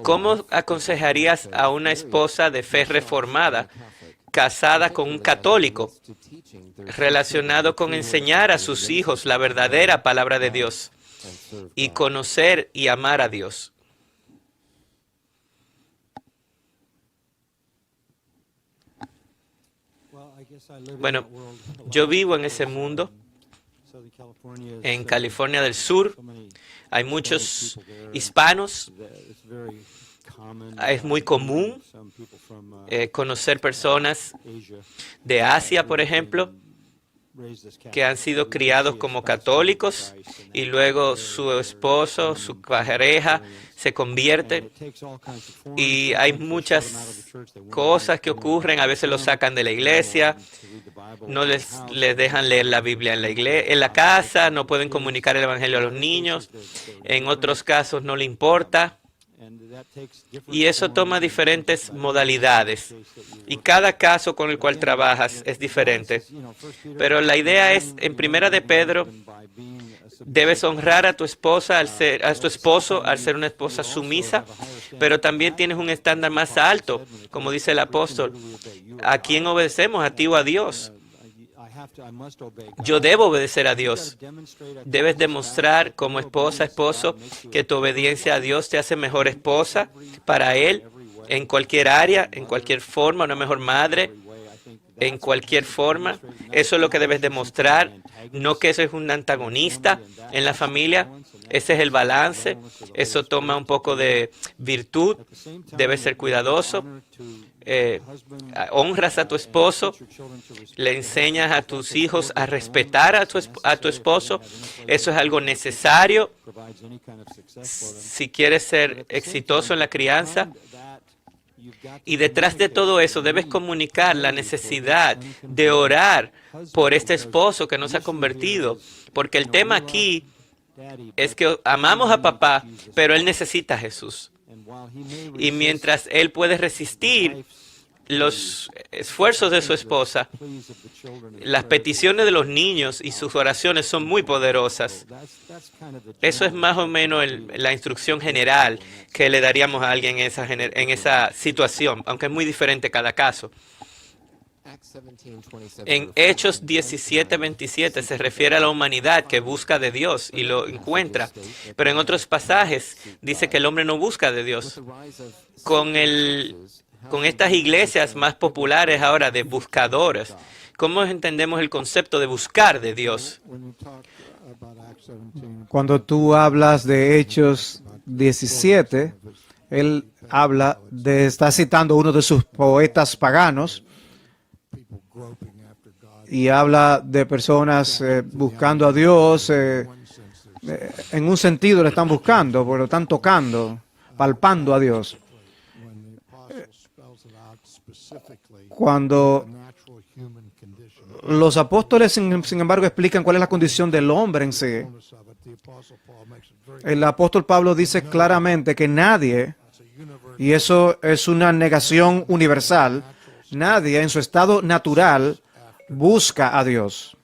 ¿Cómo aconsejarías a una esposa de fe reformada casada con un católico relacionado con enseñar a sus hijos la verdadera palabra de Dios y conocer y amar a Dios? Bueno, yo vivo en ese mundo. En California del Sur hay muchos hispanos. Es muy común conocer personas de Asia, por ejemplo, que han sido criados como católicos y luego su esposo, su pareja, se convierte y hay muchas cosas que ocurren. A veces los sacan de la iglesia, no les dejan leer la Biblia en la casa, no pueden comunicar el Evangelio a los niños, en otros casos no le importa. Y eso toma diferentes modalidades y cada caso con el cual trabajas es diferente. Pero la idea es, en Primera de Pedro, debes honrar a tu esposa a tu esposo al ser una esposa sumisa, pero también tienes un estándar más alto, como dice el apóstol. ¿A quién obedecemos? ¿A ti o a Dios? Yo debo obedecer a Dios. Debes demostrar como esposa, esposo, que tu obediencia a Dios te hace mejor esposa para Él, en cualquier área, en cualquier forma, una mejor madre, en cualquier forma. Eso es lo que debes demostrar, no que eso es un antagonista en la familia. Ese es el balance. Eso toma un poco de virtud. Debes ser cuidadoso. Honras a tu esposo, le enseñas a tus hijos a respetar a tu esposo. Eso es algo necesario si quieres ser exitoso en la crianza. Y detrás de todo eso debes comunicar la necesidad de orar por este esposo que no se ha convertido, porque el tema aquí es que amamos a papá, pero él necesita a Jesús. Y mientras él puede resistir los esfuerzos de su esposa, las peticiones de los niños y sus oraciones son muy poderosas. Eso es más o menos la instrucción general que le daríamos a alguien en esa situación, aunque es muy diferente cada caso. En Hechos 17:27 se refiere a la humanidad que busca de Dios y lo encuentra, pero en otros pasajes dice que el hombre no busca de Dios. Con estas iglesias más populares ahora de buscadores, ¿cómo entendemos el concepto de buscar de Dios? Cuando tú hablas de Hechos 17, él está citando uno de sus poetas paganos y habla de personas buscando a Dios, en un sentido le están buscando, pero lo están tocando, palpando a Dios. Cuando los apóstoles, sin embargo, explican cuál es la condición del hombre en sí, el apóstol Pablo dice claramente que nadie, y eso es una negación universal, nadie en su estado natural busca a Dios.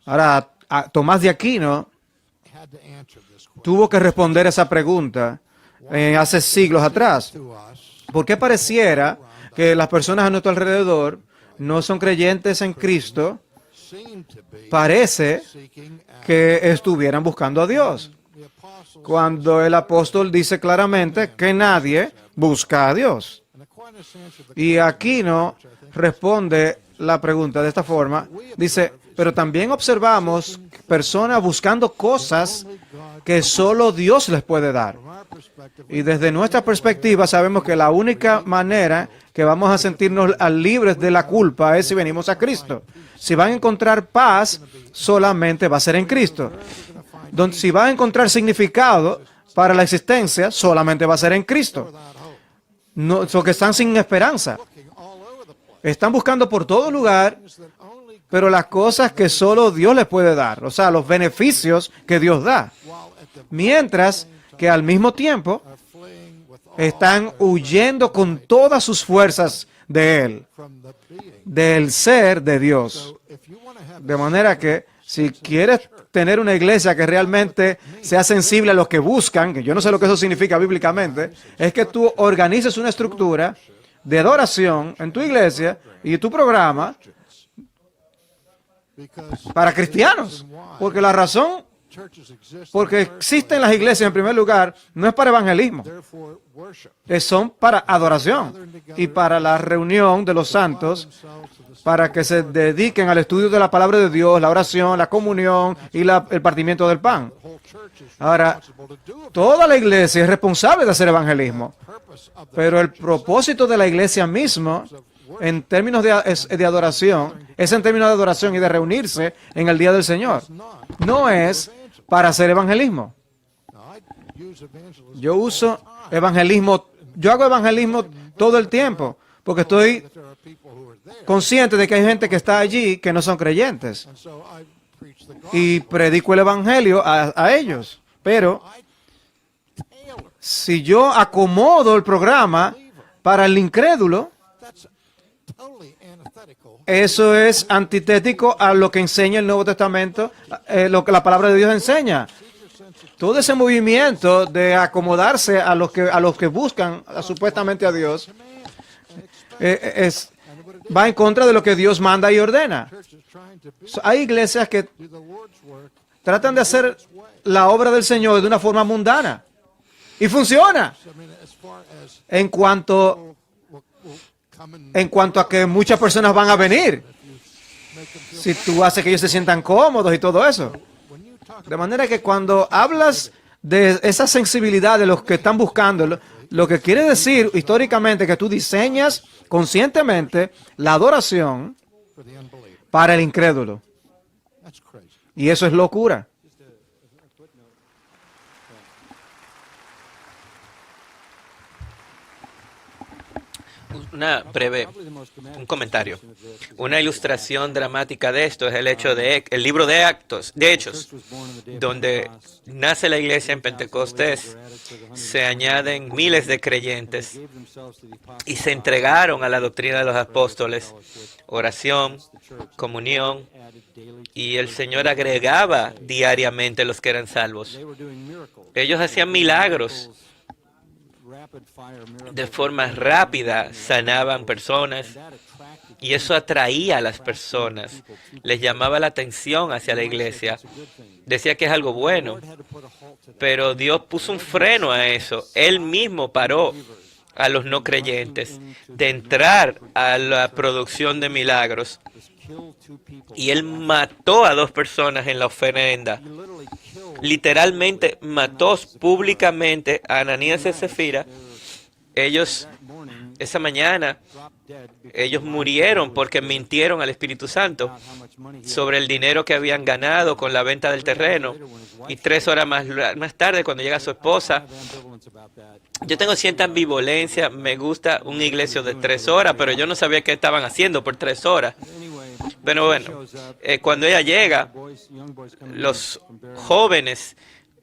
Ahora, Tomás de Aquino tuvo que responder esa pregunta hace siglos atrás. ¿Por qué pareciera que las personas a nuestro alrededor no son creyentes en Cristo? Parece que estuvieran buscando a Dios, cuando el apóstol dice claramente que nadie busca a Dios. Y Aquino responde la pregunta de esta forma. Dice, pero también observamos personas buscando cosas que solo Dios les puede dar. Y desde nuestra perspectiva sabemos que la única manera que vamos a sentirnos libres de la culpa es si venimos a Cristo. Si van a encontrar paz, solamente va a ser en Cristo. Si van a encontrar significado para la existencia, solamente va a ser en Cristo. No, que están sin esperanza. Están buscando por todo lugar, pero las cosas que solo Dios les puede dar, o sea, los beneficios que Dios da. Mientras que al mismo tiempo están huyendo con todas sus fuerzas de Él, del ser de Dios. De manera que Si quieres tener una iglesia que realmente sea sensible a los que buscan, que yo no sé lo que eso significa bíblicamente, es que tú organices una estructura de adoración en tu iglesia y tu programa para cristianos. Porque la razón porque existen las iglesias en primer lugar no es para evangelismo, son para adoración y para la reunión de los santos, para que se dediquen al estudio de la palabra de Dios, la oración, la comunión y el partimiento del pan. Ahora, toda la iglesia es responsable de hacer evangelismo, pero el propósito de la iglesia mismo, en términos de adoración, es en términos de adoración y de reunirse en el día del Señor. No es para hacer evangelismo. Yo uso evangelismo, yo hago evangelismo todo el tiempo, porque estoy consciente de que hay gente que está allí que no son creyentes. Y predico el evangelio a ellos. Pero si yo acomodo el programa para el incrédulo, eso es antitético a lo que enseña el Nuevo Testamento, lo que la palabra de Dios enseña. Todo ese movimiento de acomodarse a los que buscan supuestamente a Dios va en contra de lo que Dios manda y ordena. Hay iglesias que tratan de hacer la obra del Señor de una forma mundana y funciona en cuanto a que muchas personas van a venir, si tú haces que ellos se sientan cómodos y todo eso. De manera que cuando hablas de esa sensibilidad de los que están buscando, lo que quiere decir históricamente que tú diseñas conscientemente la adoración para el incrédulo. Y eso es locura. Un comentario. Una ilustración dramática de esto es el hecho de el libro de Hechos, donde nace la iglesia en Pentecostés. Se añaden miles de creyentes y se entregaron a la doctrina de los apóstoles, oración, comunión, y el Señor agregaba diariamente los que eran salvos. Ellos hacían milagros. De forma rápida sanaban personas y eso atraía a las personas, les llamaba la atención hacia la iglesia. Decía que es algo bueno, pero Dios puso un freno a eso. Él mismo paró a los no creyentes de entrar a la producción de milagros y Él mató a 2 personas en la ofrenda. Literalmente mató públicamente a Ananías y Zafira. Ellos, esa mañana, ellos murieron porque mintieron al Espíritu Santo sobre el dinero que habían ganado con la venta del terreno. Y 3 horas más tarde, cuando llega su esposa, yo tengo cierta ambivalencia, me gusta un iglesia de 3 horas, pero yo no sabía qué estaban haciendo por 3 horas. Pero bueno, cuando ella llega, los jóvenes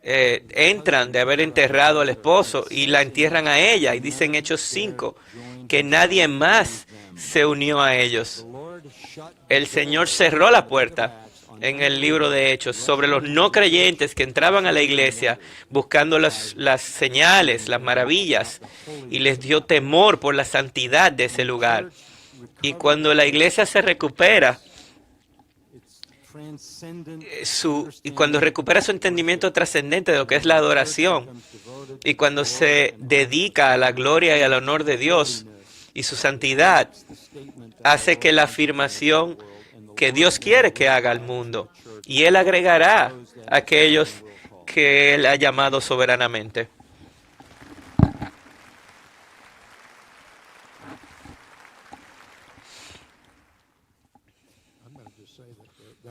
entran de haber enterrado al esposo y la entierran a ella. Y dicen Hechos 5 que nadie más se unió a ellos. El Señor cerró la puerta en el libro de Hechos sobre los no creyentes que entraban a la iglesia buscando las señales, las maravillas, y les dio temor por la santidad de ese lugar. Y cuando la iglesia se recupera, cuando recupera su entendimiento trascendente de lo que es la adoración, y cuando se dedica a la gloria y al honor de Dios y su santidad, hace que la afirmación que Dios quiere que haga al mundo, y Él agregará a aquellos que Él ha llamado soberanamente.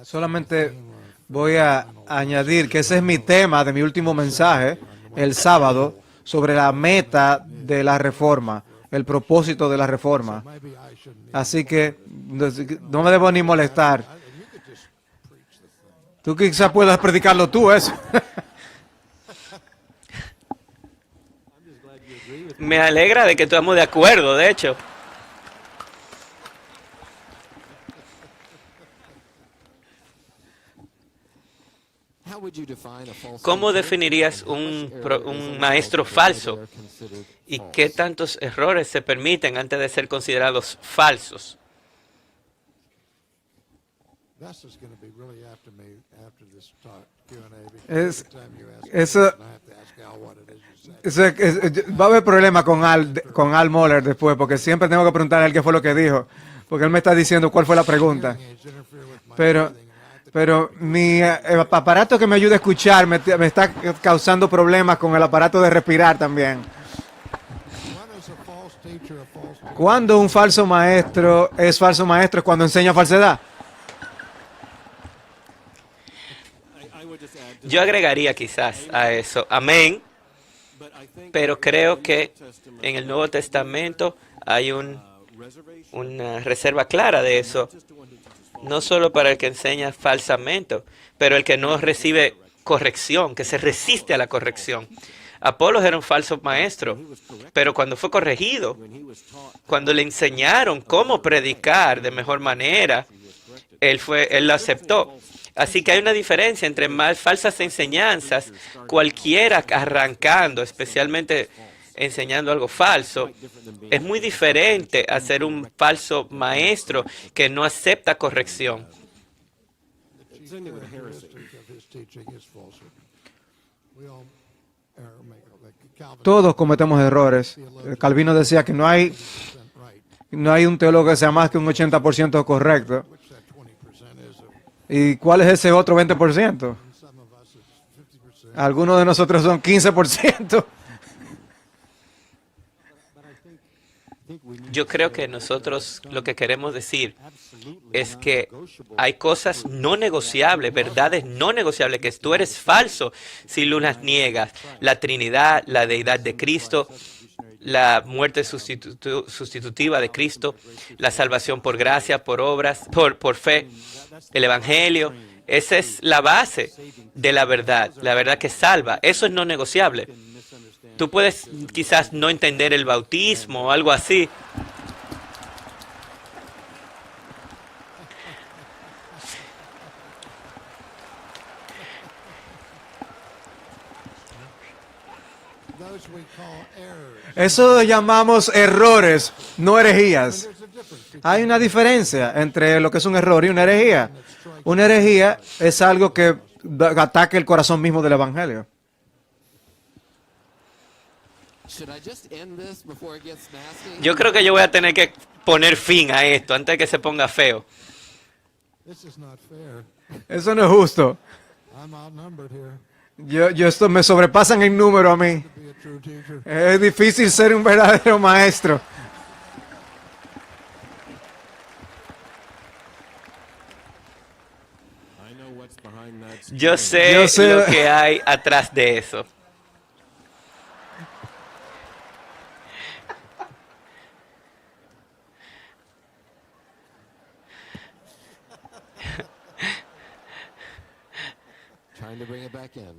Solamente voy a añadir que ese es mi tema de mi último mensaje el sábado sobre la meta de la reforma, el propósito de la reforma. Así que no me debo ni molestar. Tú quizás puedas predicarlo tú, eso. Me alegra de que estamos de acuerdo, de hecho. ¿Cómo definirías un maestro falso? ¿Y qué tantos errores se permiten antes de ser considerados falsos? Va a haber problemas con Al Mohler después, porque siempre tengo que preguntarle a él qué fue lo que dijo, porque él me está diciendo cuál fue la pregunta. Pero mi aparato que me ayuda a escuchar me está causando problemas con el aparato de respirar también. ¿Cuándo un falso maestro es falso maestro? ¿Es cuando enseña falsedad? Yo agregaría quizás a eso, amén, pero creo que en el Nuevo Testamento hay una reserva clara de eso, no solo para el que enseña falsamente, pero el que no recibe corrección, que se resiste a la corrección. Apolos era un falso maestro, pero cuando fue corregido, cuando le enseñaron cómo predicar de mejor manera, él lo aceptó. Así que hay una diferencia entre falsas enseñanzas, cualquiera arrancando, especialmente enseñando algo falso. Es muy diferente a ser un falso maestro que no acepta corrección. Todos cometemos errores. Calvino decía que no hay un teólogo que sea más que un 80% correcto. ¿Y cuál es ese otro 20%? Algunos de nosotros son 15%. Yo creo que nosotros lo que queremos decir es que hay cosas no negociables, verdades no negociables, que tú eres falso si las niegas. La Trinidad, la deidad de Cristo, la muerte sustitutiva de Cristo, la salvación por gracia, por obras, por fe, el Evangelio. Esa es la base de la verdad que salva. Eso es no negociable. Tú puedes quizás no entender el bautismo o algo así. Eso llamamos errores, no herejías. Hay una diferencia entre lo que es un error y una herejía. Una herejía es algo que ataque el corazón mismo del Evangelio. Yo creo que yo voy a tener que poner fin a esto antes de que se ponga feo. Eso no es justo. Esto me sobrepasan en número a mí. Es difícil ser un verdadero maestro. Yo sé lo que hay atrás de eso.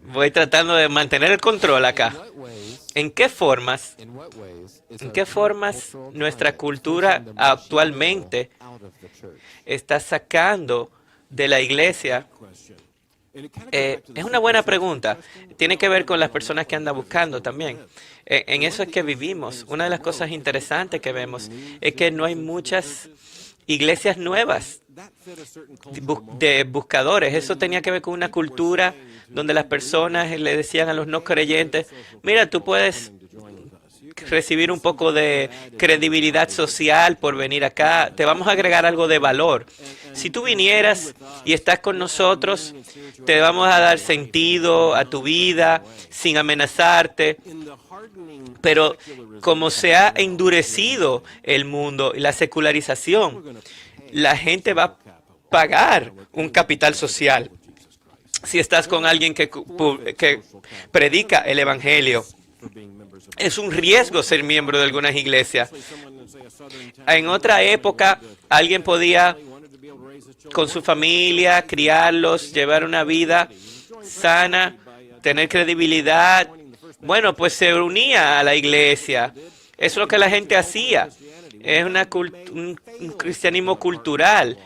Voy tratando de mantener el control acá. ¿En qué formas nuestra cultura actualmente está sacando de la iglesia? Es una buena pregunta. Tiene que ver con las personas que andan buscando también. En eso es que vivimos. Una de las cosas interesantes que vemos es que no hay muchas iglesias nuevas de buscadores. Eso tenía que ver con una cultura donde las personas le decían a los no creyentes, mira, tú puedes recibir un poco de credibilidad social por venir acá, te vamos a agregar algo de valor. Si tú vinieras y estás con nosotros, te vamos a dar sentido a tu vida sin amenazarte. Pero como se ha endurecido el mundo y la secularización, la gente va a pagar un capital social si estás con alguien que predica el Evangelio. Es un riesgo ser miembro de algunas iglesias. En otra época, alguien podía, con su familia, criarlos, llevar una vida sana, tener credibilidad. Bueno, pues se unía a la iglesia. Eso es lo que la gente hacía. Es un cristianismo cultural.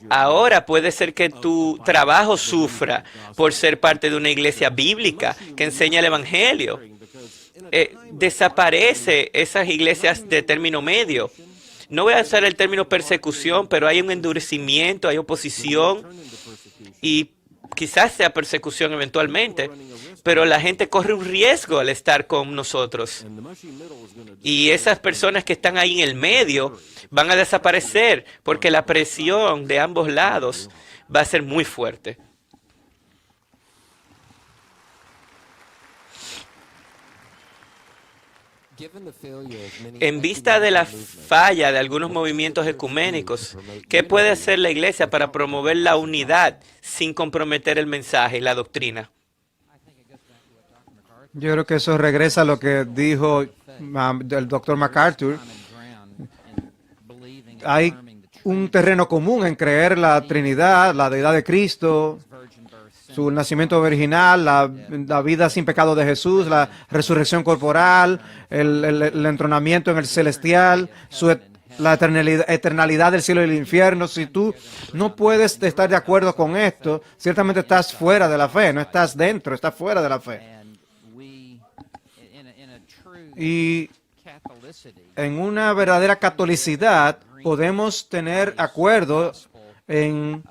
Ahora puede ser que tu trabajo sufra por ser parte de una iglesia bíblica que enseña el Evangelio. Desaparece esas iglesias de término medio. No voy a usar el término persecución, pero hay un endurecimiento, hay oposición y quizás sea persecución eventualmente, pero la gente corre un riesgo al estar con nosotros. Y esas personas que están ahí en el medio van a desaparecer porque la presión de ambos lados va a ser muy fuerte. En vista de la falla de algunos movimientos ecuménicos, ¿qué puede hacer la Iglesia para promover la unidad sin comprometer el mensaje y la doctrina? Yo creo que eso regresa a lo que dijo el doctor MacArthur. Hay un terreno común en creer la Trinidad, la deidad de Cristo, su nacimiento virginal, la vida sin pecado de Jesús, la resurrección corporal, el entronamiento en el celestial, la eternalidad del cielo y el infierno. Si tú no puedes estar de acuerdo con esto, ciertamente estás fuera de la fe, no estás dentro, estás fuera de la fe. Y en una verdadera catolicidad podemos tener acuerdo en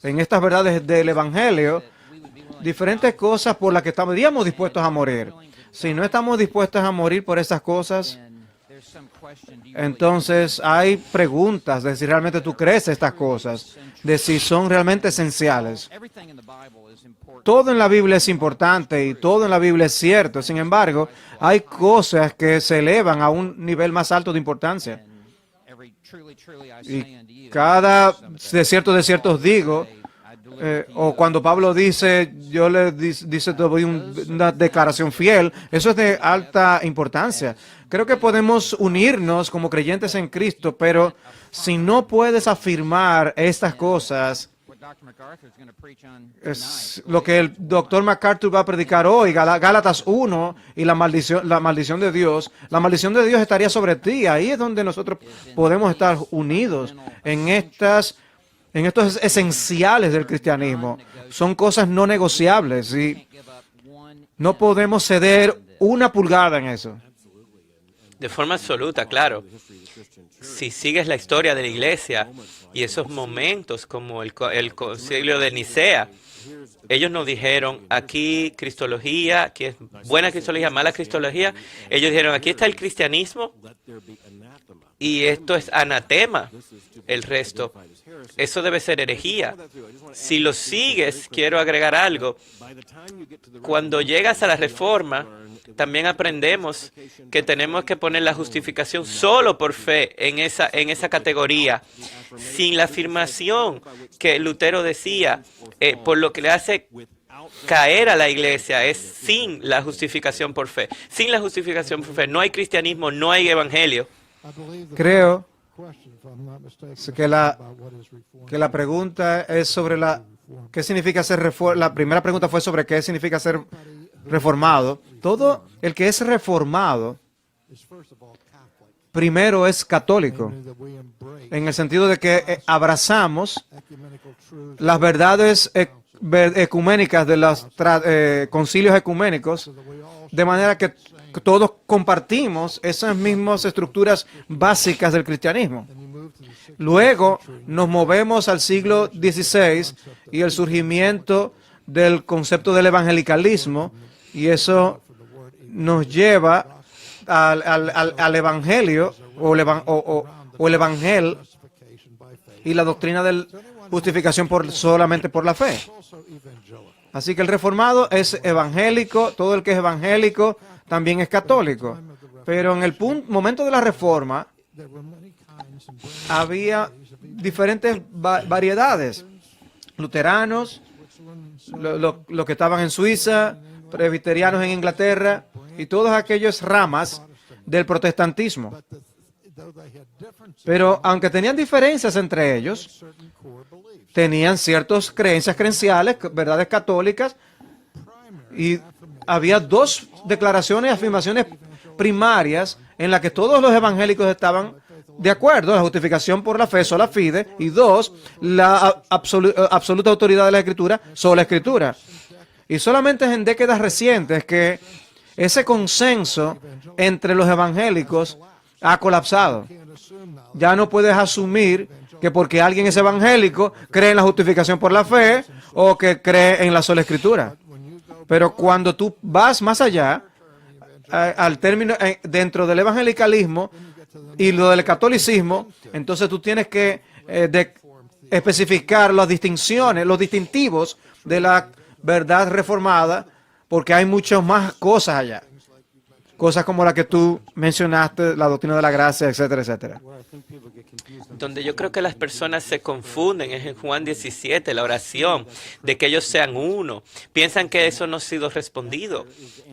estas verdades del Evangelio, diferentes cosas por las que estaríamos dispuestos a morir. Si no estamos dispuestos a morir por esas cosas, entonces hay preguntas de si realmente tú crees estas cosas, de si son realmente esenciales. Todo en la Biblia es importante y todo en la Biblia es cierto. Sin embargo, hay cosas que se elevan a un nivel más alto de importancia. Y cada de ciertos digo, o cuando Pablo dice, yo le dice, te doy una declaración fiel, eso es de alta importancia. Creo que podemos unirnos como creyentes en Cristo, pero si no puedes afirmar estas cosas, es lo que el doctor MacArthur va a predicar hoy, Gálatas 1 y la maldición de Dios. La maldición de Dios estaría sobre ti. Ahí es donde nosotros podemos estar unidos en estos esenciales del cristianismo. Son cosas no negociables y no podemos ceder una pulgada en eso. De forma absoluta, claro. Si sigues la historia de la Iglesia y esos momentos como el concilio de Nicea, ellos nos dijeron, aquí cristología, aquí es buena cristología, mala cristología. Ellos dijeron, aquí está el cristianismo y esto es anatema, el resto. Eso debe ser herejía. Si lo sigues, quiero agregar algo. Cuando llegas a la Reforma, también aprendemos que tenemos que poner la justificación solo por fe en esa categoría, sin la afirmación que Lutero decía, por lo que le hace caer a la Iglesia es sin la justificación por fe. Sin la justificación por fe no hay cristianismo, no hay evangelio. Creo que la pregunta es sobre ¿qué significa ser reformado? La primera pregunta fue sobre qué significa ser reformado. Todo el que es reformado, primero es católico, en el sentido de que abrazamos las verdades ecuménicas de los concilios ecuménicos, de manera que todos compartimos esas mismas estructuras básicas del cristianismo. Luego nos movemos al siglo XVI y el surgimiento del concepto del evangelicalismo, y eso nos lleva al evangelio o el evangel y la doctrina de la justificación solamente por la fe. Así que el reformado es evangélico, todo el que es evangélico también es católico. Pero en el momento de la reforma había diferentes variedades. Luteranos, los que estaban en Suiza, presbiterianos en Inglaterra y todas aquellas ramas del protestantismo. Pero aunque tenían diferencias entre ellos, tenían ciertas creenciales, verdades católicas, y había dos declaraciones y afirmaciones primarias en las que todos los evangélicos estaban de acuerdo, la justificación por la fe, sola fide, y dos, la absoluta autoridad de la Escritura, sola Escritura. Y solamente es en décadas recientes que ese consenso entre los evangélicos ha colapsado. Ya no puedes asumir que porque alguien es evangélico cree en la justificación por la fe o que cree en la sola Escritura. Pero cuando tú vas más allá, al término dentro del evangelicalismo y lo del catolicismo, entonces tú tienes que especificar las distinciones, los distintivos de la verdad reformada, porque hay muchas más cosas allá. Cosas como la que tú mencionaste, la doctrina de la gracia, etcétera, etcétera. Donde yo creo que las personas se confunden es en Juan 17, la oración, de que ellos sean uno. Piensan que eso no ha sido respondido.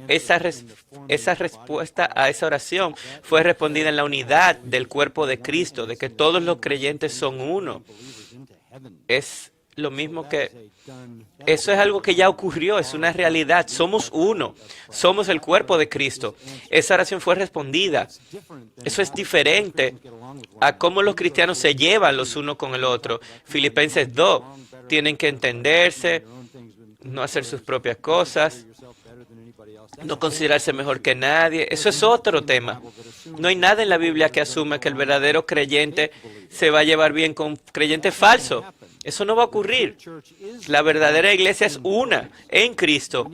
Esa respuesta a esa oración fue respondida en la unidad del cuerpo de Cristo, de que todos los creyentes son uno. Es lo mismo que... Eso es algo que ya ocurrió, es una realidad. Somos uno, somos el cuerpo de Cristo. Esa oración fue respondida. Eso es diferente a cómo los cristianos se llevan los unos con el otro. Filipenses 2, tienen que entenderse, no hacer sus propias cosas, no considerarse mejor que nadie. Eso es otro tema. No hay nada en la Biblia que asuma que el verdadero creyente se va a llevar bien con un creyente falso. Eso no va a ocurrir. La verdadera iglesia es una en Cristo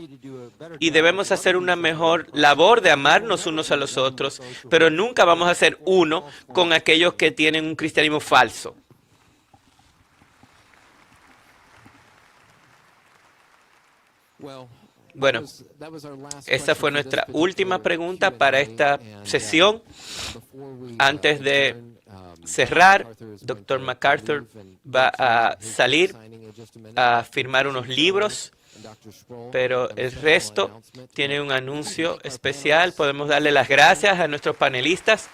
y debemos hacer una mejor labor de amarnos unos a los otros, pero nunca vamos a ser uno con aquellos que tienen un cristianismo falso. Bueno, esa fue nuestra última pregunta para esta sesión. Antes de cerrar, Dr. MacArthur va a salir a firmar unos libros, pero el resto tiene un anuncio especial. Podemos darle las gracias a nuestros panelistas.